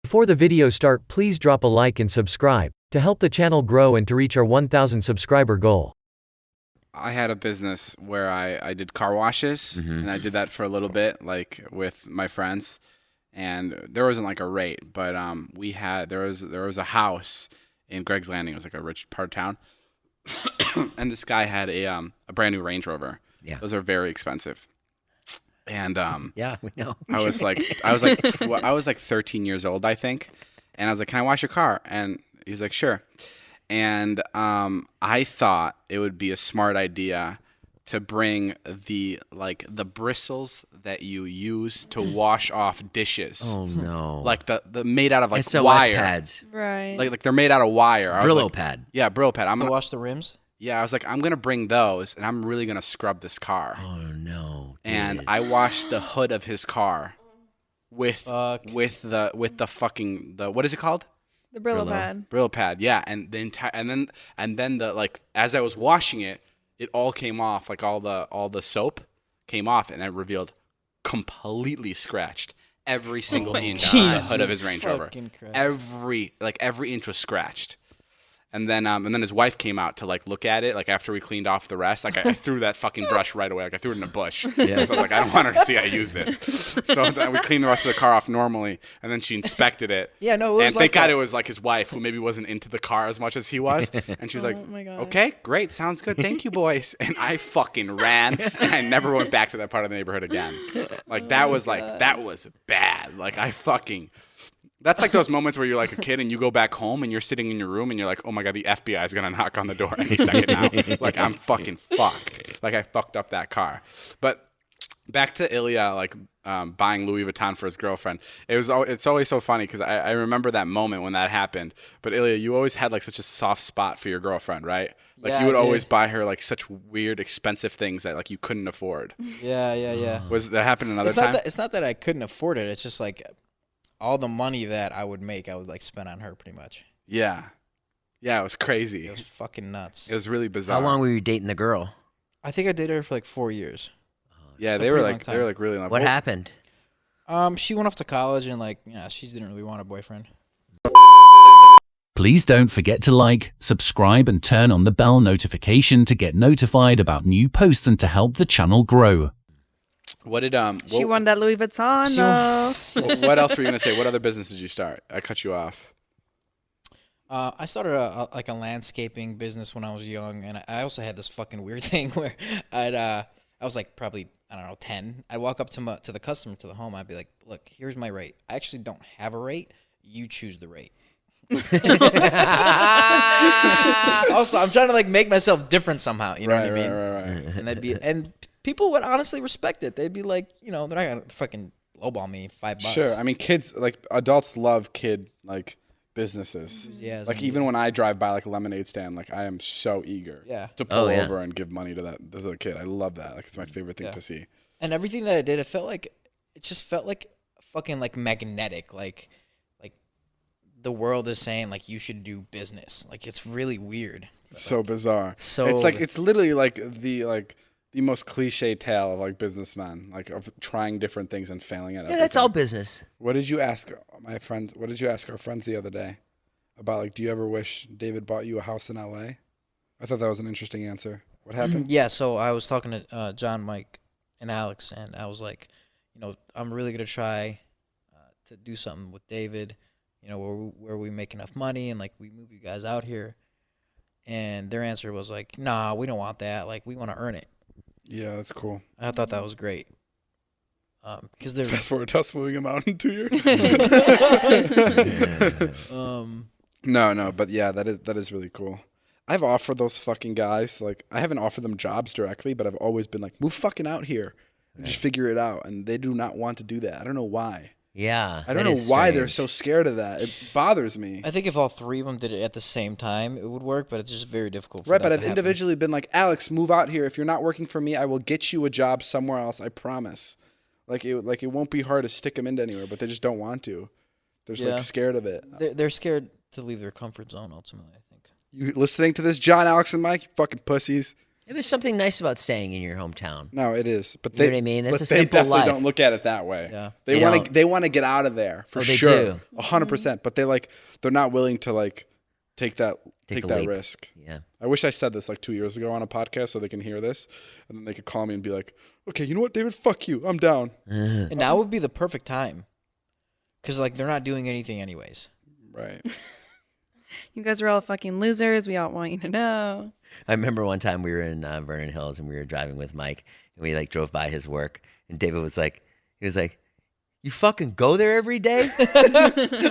Before the video start, please drop a like and subscribe to help the channel grow and to reach our 1,000 subscriber goal. I had a business where I did car washes, and I did that for a little bit, like with my friends. And there wasn't like a rate, but there was a house in Greg's Landing. It was like a rich part of town, and this guy had a brand new Range Rover. Yeah, those are very expensive. And yeah, we know. I was like 13 years old, I think, and I was like, "Can I wash your car?" And he was like, "Sure." And I thought it would be a smart idea to bring the bristles that you use to wash off dishes. Oh no! Like the made out of like SOS wire pads, Right. Like they're made out of wire. Brillo pad. Yeah, Brillo pad. I'm To gonna wash the rims? Yeah, I was like, I'm gonna bring those, and I'm really gonna scrub this car. Oh no! And dude. I washed the hood of his car with Fuck. the fucking what is it called? The Brillo Brillo. pad. Brillo pad, yeah, and the entire and then the like as I was washing it, it all came off, like all the soap came off, and it revealed completely scratched every single inch of the hood of his Range Rover. fucking Christ. Every inch was scratched. And then his wife came out to like look at it, like after we cleaned off the rest. Like I threw that fucking brush right away. Like I threw it in a bush. Yeah. So I was like, I don't want her to see I use this. So then we cleaned the rest of the car off normally, and then she inspected it. Yeah, no, it was and like thank God that. it was like his wife, who maybe wasn't into the car as much as he was. And she was like, Oh my God. "Okay, great, sounds good, thank you, boys." And I fucking ran, and I never went back to that part of the neighborhood again. Like that was bad. Like I fucking. That's like those moments where you're like a kid and you go back home and you're sitting in your room and you're like, oh my God, the FBI is going to knock on the door any second now. Like I'm fucking fucked. Like I fucked up that car. But back to Ilya, like buying Louis Vuitton for his girlfriend. It's always so funny because I remember that moment when that happened. But Ilya, you always had like such a soft spot for your girlfriend, right? Like Yeah, you would I did. always buy her like such weird, expensive things that like you couldn't afford. Yeah. Was that happen another It's time? not that I couldn't afford it. It's just like all the money that I would make, I would like spend on her pretty much. Yeah, it was crazy. It was fucking nuts. It was really bizarre. How long were you dating the girl? I think I dated her for like 4 years. Yeah, a they were pretty long like time. really long. What happened? She went off to college and like, yeah, she didn't really want a boyfriend. Please don't forget to like, subscribe and turn on the bell notification to get notified about new posts and to help the channel grow. What did She won that Louis Vuitton, though. what else were you gonna say? What other business did you start? I cut you off. I started a landscaping business when I was young, and I also had this fucking weird thing where I was like probably, I don't know, 10. I'd walk up to the customer, to the home. I'd be like, look, here's my rate. I actually don't have a rate. You choose the rate. Also, I'm trying to like make myself different somehow. You know what I mean? Right. And people would honestly respect it. They'd be like, you know, they're not gonna fucking lowball me $5. Sure. I mean, kids, like adults love kid like businesses. Yeah. Like even when I drive by like a lemonade stand, like I am so eager to pull Oh, yeah. over and give money to the kid. I love that. Like it's my favorite thing to see. And everything that I did, it just felt like fucking like magnetic. Like the world is saying like you should do business. Like it's really weird. It's so bizarre. So it's like it's literally like the most cliche tale of like businessmen, like of trying different things and failing at everything. Yeah, that's all business. What did you ask my friends? What did you ask our friends the other day about? Like, do you ever wish David bought you a house in L.A.? I thought that was an interesting answer. What happened? Yeah, so I was talking to John, Mike, and Alex, and I was like, you know, I'm really gonna try to do something with David, you know, where we make enough money and like we move you guys out here. And their answer was like, nah, we don't want that. Like we want to earn it. Yeah, that's cool. And I thought that was great. Because they're Fast forward to us moving them out in 2 years. No, but yeah, that is really cool. I've offered those fucking guys, like I haven't offered them jobs directly, but I've always been like, move fucking out here and just figure it out. And they do not want to do that. I don't know why. Yeah. I don't know why they're so scared of that. It bothers me. I think if all three of them did it at the same time, it would work, but it's just very difficult for Right, that but to I've happen. individually been like, Alex, move out here. If you're not working for me, I will get you a job somewhere else. I promise. Like it won't be hard to stick them into anywhere, but they just don't want to. They're just like scared of it. They're scared to leave their comfort zone. Ultimately, I think. You listening to this, John, Alex, and Mike? You fucking pussies. There's something nice about staying in your hometown. No, it is. But You know what I mean? It's but a they simple definitely life. don't look at it that way. Yeah. They They want to. don't. They want to get out of there for Oh, they sure. do. 100%. But they're not willing to like take that Take the that leap. risk. Yeah. I wish I said this like 2 years ago on a podcast so they can hear this, and then they could call me and be like, "Okay, you know what, David? Fuck you. I'm down." And now would be the perfect time, because like they're not doing anything anyways. Right. You guys are all fucking losers. We all want you to know. I remember one time we were in Vernon Hills and we were driving with Mike and we like drove by his work and David was like, you fucking go there every day?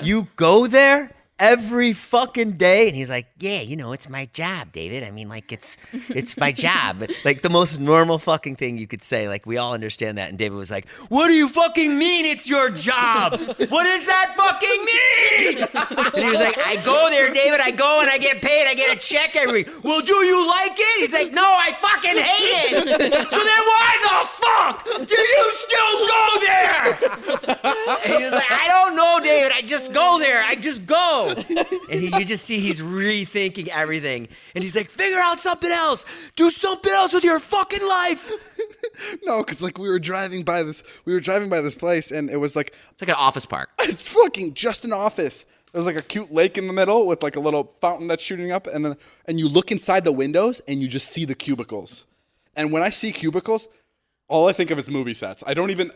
You go there every fucking day? And he's like, yeah, you know, it's my job, David. I mean, like it's my job. Like the most normal fucking thing you could say. Like we all understand that. And David was like, what do you fucking mean it's your job? What does that fucking mean? And he was like, I go there, David. I go and I get paid. I get a check every week. Well, do you like it? He's like, no, I fucking hate it. So then why the fuck do you still go there? And he was like, I don't know, David. I just go there. I just go. And you just see he's rethinking everything. And he's like, figure out something else. Do something else with your fucking life. No, because like we were driving by this place, and it was like It's like an office park. it's fucking just an office. There's like a cute lake in the middle with like a little fountain that's shooting up, and you look inside the windows and you just see the cubicles. And when I see cubicles, all I think of is movie sets. I don't even.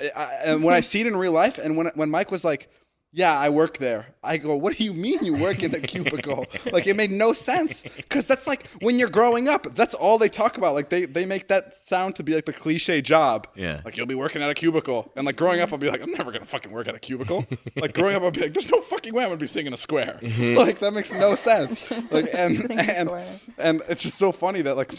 And when I see it in real life, and when Mike was like, "Yeah, I work there," I go, "What do you mean you work in a cubicle?" Like it made no sense, because that's like when you're growing up, that's all they talk about. Like they make that sound to be like the cliche job. Yeah. Like you'll be working at a cubicle, and like growing up, I'll be like, I'm never gonna fucking work at a cubicle. Like growing up, I'll be like, there's no fucking way I'm gonna be singing a square. Like that makes no sense. Like and it's just so funny that like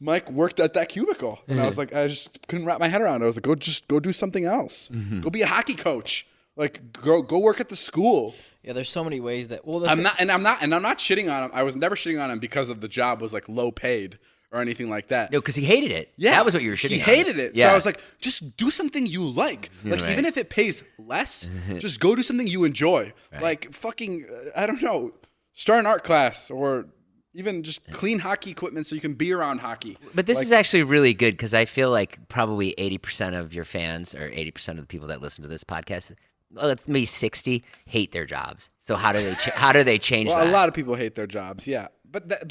Mike worked at that cubicle, and I was like, I just couldn't wrap my head around it. I was like, go do something else. Go be a hockey coach. Like go work at the school. Yeah, there's so many ways that. Well, I'm not shitting on him. I was never shitting on him because of the job was like low paid or anything like that. No, because he hated it. Yeah, That was what you were shitting on. He hated it. Yeah. So I was like, just do something you like. Like Right. even if it pays less, just go do something you enjoy. Right. Like fucking, I don't know, start an art class or even just clean hockey equipment so you can be around hockey. But this is actually really good because I feel like probably 80% of your fans or 80% of the people that listen to this podcast, maybe 60, hate their jobs. So how do they change Well, that? a lot of people hate their jobs, yeah. But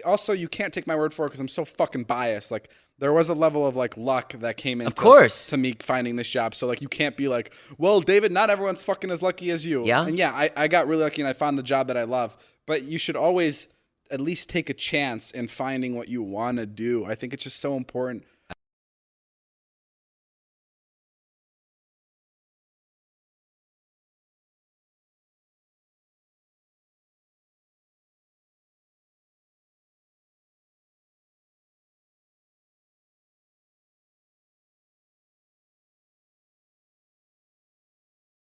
also you can't take my word for it because I'm so fucking biased. Like there was a level of like luck that came into course. to me finding this job. So like you can't be like, well, David, not everyone's fucking as lucky as you. Yeah. And yeah, I got really lucky and I found the job that I love. But you should always at least take a chance in finding what you want to do. I think it's just so important